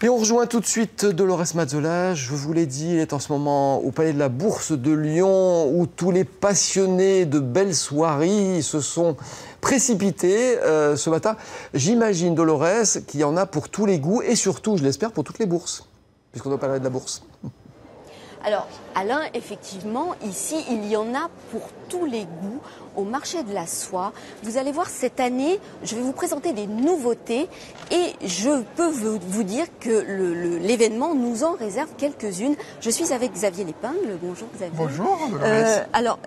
Et on rejoint tout de suite Dolores Mazzola. Je vous l'ai dit, il est en ce moment au Palais de la Bourse de Lyon où tous les passionnés de belles soirées se sont précipités ce matin. J'imagine, Dolores, qu'il y en a pour tous les goûts et surtout, je l'espère, pour toutes les bourses, puisqu'on doit parler de la bourse. Alors, Alain, effectivement, ici, il y en a pour tous les goûts au marché de la soie. Vous allez voir, cette année, je vais vous présenter des nouveautés et je peux vous dire que l'événement nous en réserve quelques-unes. Je suis avec Xavier Lépingle. Bonjour Xavier. Bonjour. Alors,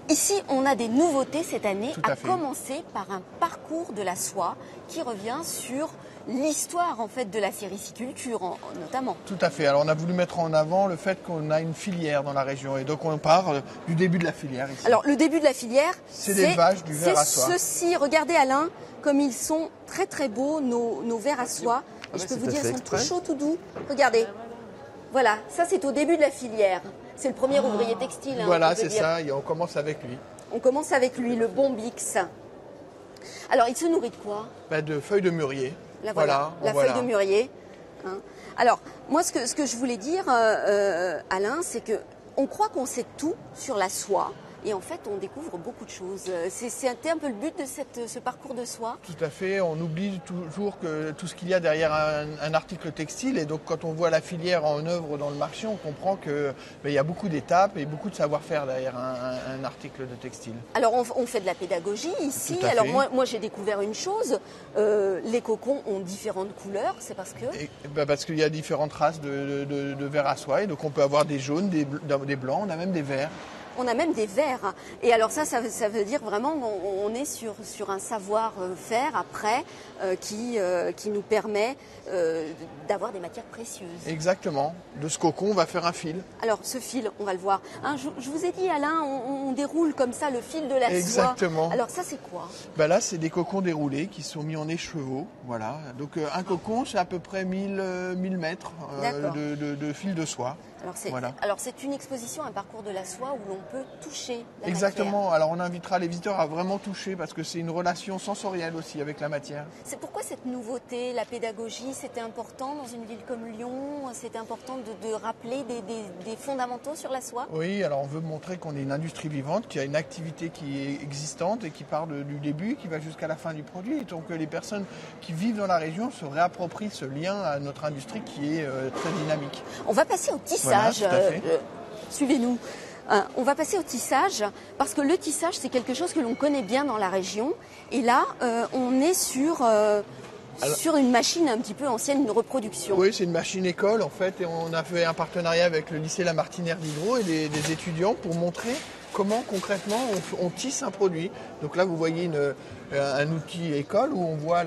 ici, on a des nouveautés cette année, Tout à fait. commencer par un parcours de la soie qui revient sur l'histoire en fait de la sérificulture notamment. Tout à fait. Alors on a voulu mettre en avant le fait qu'on a une filière dans la région et donc on part du début de la filière ici. Alors le début de la filière, c'est l'élevage du ver à soie. Ceci, regardez Alain, comme ils sont très très beaux nos vers à soie. Et je peux vous dire, ils sont tout chauds, tout doux. Regardez. Voilà, ça c'est au début de la filière. C'est le premier ouvrier textile. Voilà, c'est ça, et on commence avec lui. On commence avec lui, le bon Bix. Alors il se nourrit de quoi? De feuilles de murier. La feuille de mûrier. Hein. Alors, moi, ce que je voulais dire, Alain, c'est que on croit qu'on sait tout sur la soie. Et en fait, on découvre beaucoup de choses. C'était un peu le but de ce parcours de soie. Tout à fait. On oublie toujours que tout ce qu'il y a derrière un article textile. Et donc, quand on voit la filière en œuvre dans le marché, on comprend qu'il y a beaucoup d'étapes et beaucoup de savoir-faire derrière un article de textile. Alors, on fait de la pédagogie ici. Tout à Alors, fait. moi j'ai découvert une chose. Les cocons ont différentes couleurs. C'est parce que... Parce qu'il y a différentes races de vers à soie. Et donc, on peut avoir des jaunes, des blancs, on a même des verts. On a même des verres. Et alors ça veut dire vraiment qu'on est sur un savoir-faire après qui nous permet d'avoir des matières précieuses. Exactement. De ce cocon, on va faire un fil. Alors ce fil, on va le voir. Hein, je vous ai dit, Alain, on déroule comme ça le fil de la soie. Exactement. Alors ça, c'est quoi? Là, c'est des cocons déroulés qui sont mis en écheveau. Voilà. Donc un cocon, c'est à peu près 1000 mètres de fil de soie. Alors c'est une exposition, un parcours de la soie où l'on peut toucher la Exactement. matière. Alors on invitera les visiteurs à vraiment toucher parce que c'est une relation sensorielle aussi avec la matière. C'est pourquoi cette nouveauté, la pédagogie, c'était important dans une ville comme Lyon? C'était important de rappeler des fondamentaux sur la soie? Oui, alors on veut montrer qu'on est une industrie vivante, qui a une activité qui est existante et qui part du début, qui va jusqu'à la fin du produit. Donc les personnes qui vivent dans la région se réapproprient ce lien à notre industrie qui est très dynamique. On va passer au tissage. Voilà, tout à fait. Suivez-nous. On va passer au tissage parce que le tissage, c'est quelque chose que l'on connaît bien dans la région. Et là, on est sur une machine un petit peu ancienne, une reproduction. Oui, c'est une machine école en fait. Et on a fait un partenariat avec le lycée La Martinière d'Hydro et des étudiants pour montrer comment concrètement on tisse un produit. Donc là, vous voyez un outil école où on voit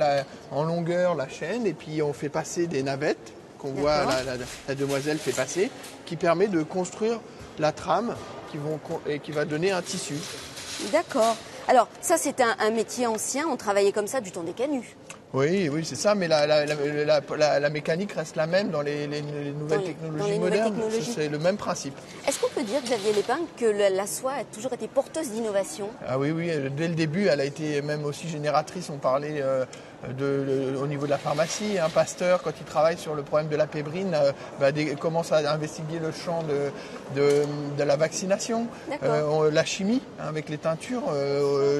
en longueur la chaîne et puis on fait passer des navettes qu'on voit la demoiselle fait passer, qui permet de construire la trame qui va donner un tissu. D'accord. Alors ça c'est un métier ancien, on travaillait comme ça du temps des canuts. Oui, c'est ça, mais la mécanique reste la même dans les nouvelles technologies modernes. C'est le même principe. Est-ce qu'on peut dire, Xavier Lépingle, que la soie a toujours été porteuse d'innovation? Ah oui, dès le début, elle a été même aussi génératrice. On parlait au niveau de la pharmacie. Un Pasteur, quand il travaille sur le problème de la pébrine, commence à investiguer le champ de la vaccination. La chimie, avec les teintures,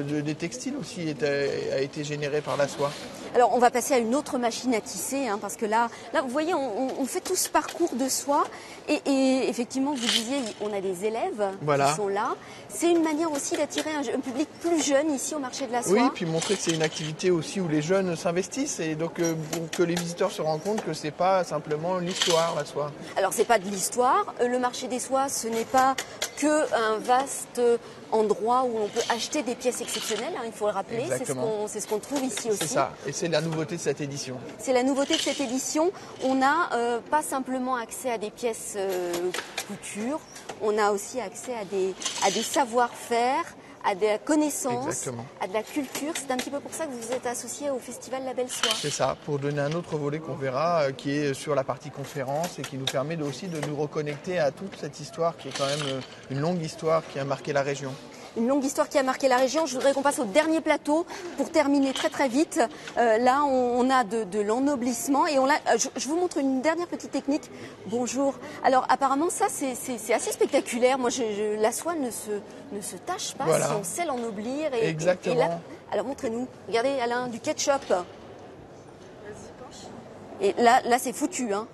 des textiles aussi a été générée par la soie. Alors on va passer à une autre machine à tisser, parce que là vous voyez, on fait tout ce parcours de soie et effectivement vous disiez, on a des élèves qui sont là. C'est une manière aussi d'attirer un public plus jeune ici au marché de la soie. Oui, puis montrer que c'est une activité aussi où les jeunes s'investissent et donc pour que les visiteurs se rendent compte que c'est pas simplement l'histoire, la soie. Alors c'est pas de l'histoire, le marché des soies ce n'est pas qu'un vaste endroit où on peut acheter des pièces exceptionnelles, il faut le rappeler, c'est ce qu'on trouve ici aussi. C'est ça, et c'est la nouveauté de cette édition. C'est la nouveauté de cette édition. On n'a pas simplement accès à des pièces couture, on a aussi accès à des savoir-faire, à des connaissances, à de la culture. C'est un petit peu pour ça que vous vous êtes associé au Festival La Belle Soie. C'est ça, pour donner un autre volet qu'on verra, qui est sur la partie conférence et qui nous permet aussi de nous reconnecter à toute cette histoire qui est quand même une longue histoire qui a marqué la région. une longue histoire qui a marqué la région. Je voudrais qu'on passe au dernier plateau pour terminer très très vite. Là, on a de l'ennoblissement et je vous montre une dernière petite technique. Bonjour. Alors apparemment ça c'est assez spectaculaire. Moi, la soie ne se tâche pas si on sait l'ennoblir. Exactement. Et là, alors montrez-nous. Regardez Alain, du ketchup. Et là c'est foutu, hein.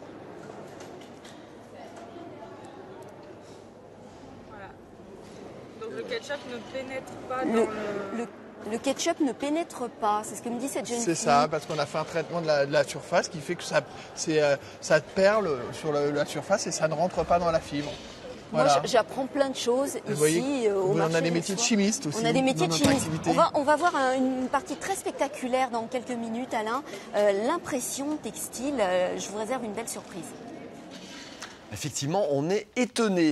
Donc le ketchup ne pénètre pas dans le ketchup ne pénètre pas, c'est ce que me dit cette jeune fille. C'est ça, parce qu'on a fait un traitement de la surface qui fait que ça perle sur la surface et ça ne rentre pas dans la fibre. Voilà. Moi, j'apprends plein de choses ici. Voyez, on a des métiers de chimistes aussi. On a des métiers de chimistes. Activité. On va voir une partie très spectaculaire dans quelques minutes, Alain. L'impression textile. Je vous réserve une belle surprise. Effectivement, on est étonné.